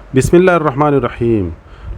बिस्मिल्लाहिर्रहमानिर्रहीम।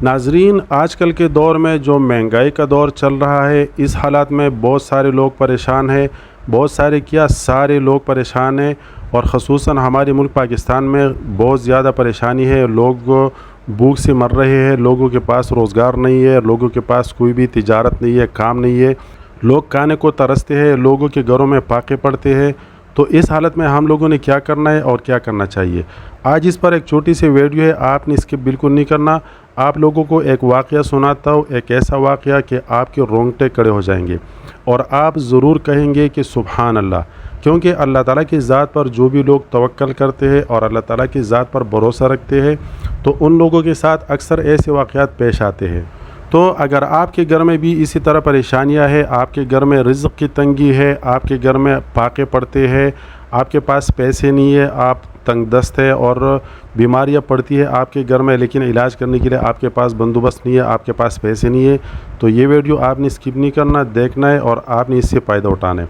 नाजरीन, आजकल के दौर में जो महंगाई का दौर चल रहा है, इस हालात में बहुत सारे लोग परेशान हैं। बहुत सारे क्या सारे लोग परेशान हैं और ख़ुसूसन हमारे मुल्क पाकिस्तान में बहुत ज़्यादा परेशानी है। लोग भूख से मर रहे हैं, लोगों के पास रोज़गार नहीं है, लोगों के पास कोई भी तिजारत नहीं है, काम नहीं है, लोग खाने को तरसते हैं, लोगों के घरों में फाके पड़ते हैं। तो इस हालत में हम लोगों ने क्या करना है और क्या करना चाहिए, आज इस पर एक छोटी सी वीडियो है, आपने स्किप बिल्कुल नहीं करना। आप लोगों को एक वाक़या सुनाता हूँ, एक ऐसा वाक़या कि आपके रोंगटे खड़े हो जाएंगे और आप ज़रूर कहेंगे कि सुभान अल्लाह। क्योंकि अल्लाह ताला की ज़ात पर जो भी लोग तवक्कल करते हैं और अल्लाह ताला की ज़ात पर भरोसा रखते हैं, तो उन लोगों के साथ अक्सर ऐसे वाक़यात पेश आते हैं। तो अगर आपके घर में भी इसी तरह परेशानियां हैं, आपके घर में रिज़्क़ की तंगी है, आपके घर में फाके पड़ते हैं, आपके पास पैसे नहीं है, आप तंगदस्त है और बीमारियां पड़ती है आपके घर में, लेकिन इलाज करने के लिए आपके पास बंदोबस्त नहीं है, आपके पास पैसे नहीं है, तो ये वीडियो आपने स्किप नहीं करना, देखना है और आपने इससे फ़ायदा उठाना है।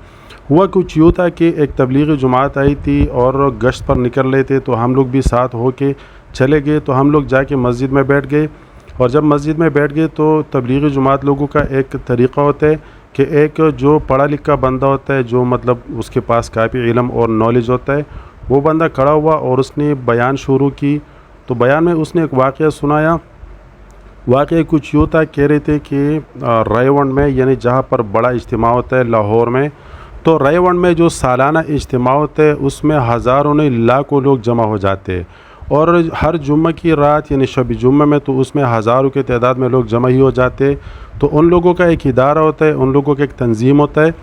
हुआ कुछ यूँ था कि एक तबलीगी जमात आई थी और गश्त पर निकल रहे थे, तो हम लोग भी साथ हो के चले गए। तो हम लोग जाके मस्जिद में बैठ गए और जब मस्जिद में बैठ गए तो तबलीगी जमात लोगों का एक तरीक़ा होता है कि एक जो पढ़ा लिखा बंदा होता है, जो मतलब उसके पास काफ़ी इल्म और नॉलेज होता है, वो बंदा खड़ा हुआ और उसने बयान शुरू की। तो बयान में उसने एक वाक़या सुनाया। वाक़या कुछ यूँ था, कह रहे थे कि रायवंड में, यानी जहाँ पर बड़ा इज्तिमा होता है लाहौर में, तो रायवंड में जो सालाना इज्तिमा होता है उसमें हज़ारों नहीं लाखों लोग जमा हो जाते हैं और हर जुम्मे की रात यानी शब जुम्मे में तो उसमें हज़ारों के तादाद में लोग जमा ही हो जाते। तो उन लोगों का एक इदारा होता है, उन लोगों का एक तंजीम होता है।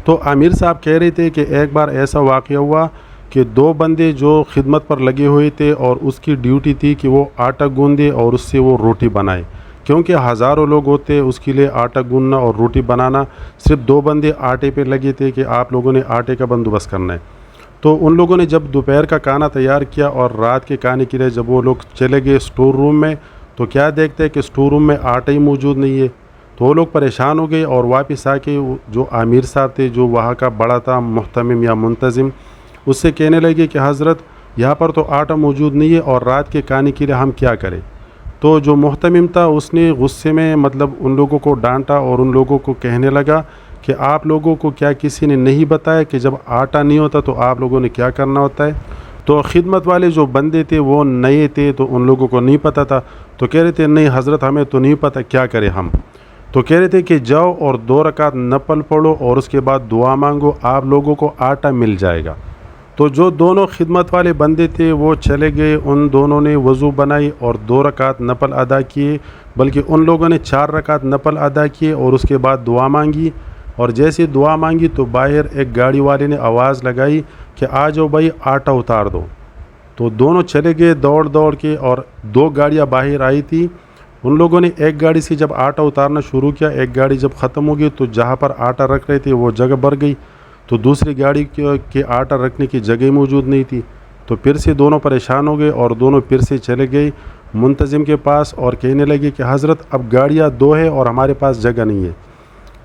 तो आमिर साहब कह रहे थे कि एक बार ऐसा वाक़या हुआ कि दो बंदे जो खिदमत पर लगे हुए थे और उसकी ड्यूटी थी कि वो आटा गूंदे और उससे वो रोटी बनाए, क्योंकि हज़ारों लोग होते उसके लिए आटा गूंदना और रोटी बनाना। सिर्फ दो बंदे आटे पे लगे थे कि आप लोगों ने आटे का बंदोबस्त करना है। तो उन लोगों ने जब दोपहर का खाना तैयार किया और रात के खाने के लिए जब वो लोग चले गए स्टोर रूम में, तो क्या देखते हैं कि स्टोर रूम में आटा ही मौजूद नहीं है। तो वो लोग परेशान हो गए और वापस आके जो आमिर साहब थे, जो वहाँ का बड़ा था मुहतमिम या मुंतज़िम, उससे कहने लगे कि हज़रत, यहाँ पर तो आटा मौजूद नहीं है और रात के खाने के लिए हम क्या करें। तो जो मुहतमिम था उसने गुस्से में मतलब उन लोगों को डांटा और उन लोगों को कहने लगा कि आप लोगों को क्या किसी ने नहीं बताया कि जब आटा नहीं होता तो आप लोगों ने क्या करना होता है। तो खिदमत वाले जो बंदे थे वो नए थे, तो उन लोगों को नहीं पता था। तो कह रहे थे नहीं हज़रत, हमें तो नहीं पता, क्या करें हम। तो कह रहे थे कि जाओ और 2 रकात नफल पढ़ो और उसके बाद दुआ मांगो, आप लोगों को आटा मिल जाएगा। तो जो दोनों खिदमत वाले बंदे थे वो चले गए, उन दोनों ने वज़ू बनाई और 2 रकात नफल अदा किए, बल्कि उन लोगों ने 4 रकात नफल अदा किए और उसके बाद दुआ मांगी। और जैसे दुआ मांगी तो बाहर एक गाड़ी वाले ने आवाज़ लगाई कि आ जाओ भाई, आटा उतार दो। तो दोनों चले गए दौड़ दौड़ के और 2 गाड़ियाँ बाहर आई थी। उन लोगों ने एक गाड़ी से जब आटा उतारना शुरू किया, एक गाड़ी जब ख़त्म हो गई तो जहाँ पर आटा रख रहे थे वो जगह भर गई, तो दूसरी गाड़ी के आटा रखने की जगह मौजूद नहीं थी। तो फिर से दोनों परेशान हो गए और दोनों फिर से चले गए मुंतज़िम के पास और कहने लगे कि हज़रत, अब गाड़ियाँ 2 है और हमारे पास जगह नहीं है।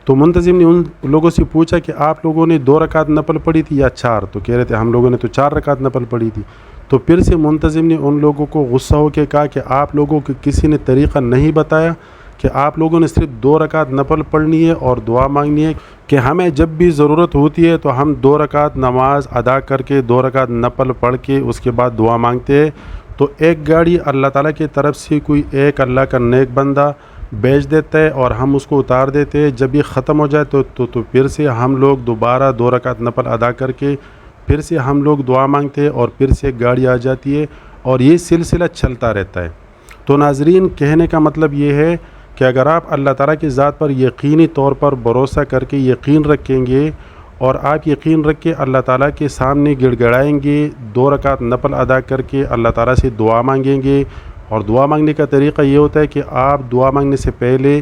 तो मुंतज़िम ने उन लोगों से पूछा कि आप लोगों ने 2 रकात नफल पढ़ी थी या 4? तो कह रहे थे हम लोगों ने तो 4 रकात नफल पढ़ी थी। तो फिर से मुंतज़िम ने उन लोगों को गुस्सा होकर कहा कि आप लोगों को किसी ने तरीक़ा नहीं बताया कि आप लोगों ने सिर्फ 2 रकात नफल पढ़नी है और दुआ मांगनी है, कि हमें जब भी ज़रूरत होती है तो हम 2 रकात नमाज अदा करके 2 रकात नफल पढ़ के उसके बाद दुआ मांगते हैं। तो एक गाड़ी अल्लाह ताला की तरफ से कोई एक अल्लाह का नेक बंदा बेच देता है और हम उसको उतार देते हैं। जब ये ख़त्म हो जाए तो फिर से हम लोग दोबारा 2 रकात नफल अदा करके फिर से हम लोग दुआ मांगते हैं और फिर से एक गाड़ी आ जाती है और ये सिलसिला चलता रहता है। तो नाजरीन, कहने का मतलब ये है कि अगर आप अल्लाह ताला की ज़ात पर यकीनी तौर पर भरोसा करके यकीन रखेंगे और आप यकीन रख के अल्लाह ताला के सामने गिड़गिड़ाएंगे, 2 रकात नफल अदा करके अल्लाह ताला से दुआ मांगेंगे। और दुआ मांगने का तरीक़ा ये होता है कि आप दुआ मांगने से पहले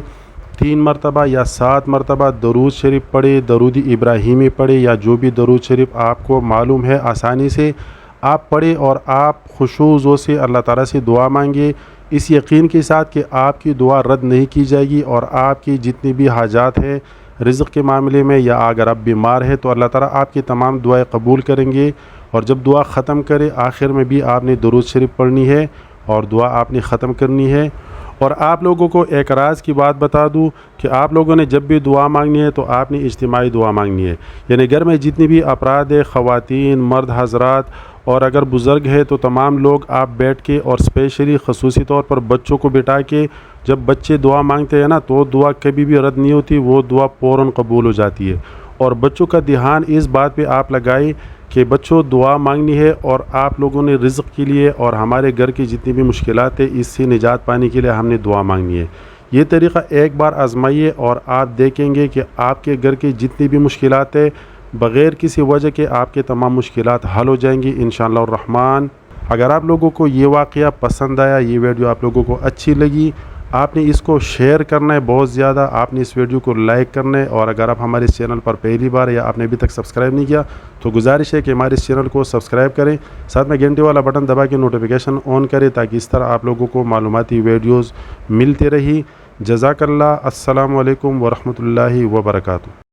3 मरतबा या 7 मरतबा दरूद शरीफ पढ़े, दरूद इब्राहीमी पढ़े या जो भी दरूद शरीफ आपको मालूम है आसानी से आप पढ़े और आप खुशूज़ों से अल्लाह ताला से दुआ मांगे, इस यकीन के साथ कि आपकी दुआ रद्द नहीं की जाएगी और आपकी जितनी भी हाजात है रिज़्क़ के मामले में या अगर आप बीमार है तो अल्लाह ताला आपकी तमाम दुआएं कबूल करेंगे। और जब दुआ ख़त्म करे आखिर में भी आपने दरूद शरीफ पढ़नी है اور دعا آپ نے ختم کرنی ہے۔ اور آپ لوگوں کو ایک راز کی بات بتا دوں کہ آپ لوگوں نے جب بھی دعا مانگنی ہے تو آپ نے اجتماعی دعا مانگنی ہے، یعنی گھر میں جتنی بھی افراد ہے، خواتین، مرد حضرات، اور اگر بزرگ ہے تو تمام لوگ آپ بیٹھ کے، اور اسپیشلی خصوصی طور پر بچوں کو بٹھا کے، جب بچے دعا مانگتے ہیں نا تو دعا کبھی بھی رد نہیں ہوتی، وہ دعا فوراً قبول ہو جاتی ہے۔ اور بچوں کا دھیان اس بات پہ آپ لگائیں کہ بچوں دعا مانگنی ہے، اور آپ لوگوں نے رزق کے لیے اور ہمارے گھر کی جتنی بھی مشکلات ہیں اس سے نجات پانے کے لیے ہم نے دعا مانگنی ہے۔ یہ طریقہ ایک بار آزمائیے اور آپ دیکھیں گے کہ آپ کے گھر کی جتنی بھی مشکلات ہیں بغیر کسی وجہ کے آپ کے تمام مشکلات حل ہو جائیں گی انشاءاللہ الرحمن۔ اگر آپ لوگوں کو یہ واقعہ پسند آیا، یہ ویڈیو آپ لوگوں کو اچھی لگی، آپ نے اس کو شیئر کرنا ہے بہت زیادہ، آپ نے اس ویڈیو کو لائک کرنا ہے، اور اگر آپ ہمارے اس چینل پر پہلی بار یا آپ نے ابھی تک سبسکرائب نہیں کیا تو گزارش ہے کہ ہمارے اس چینل کو سبسکرائب کریں، ساتھ میں گھنٹے والا بٹن دبا کے نوٹیفیکیشن آن کریں تاکہ اس طرح آپ لوگوں کو معلوماتی ویڈیوز ملتے رہی۔ جزاک اللہ۔ السلام علیکم ورحمۃ اللہ وبرکاتہ۔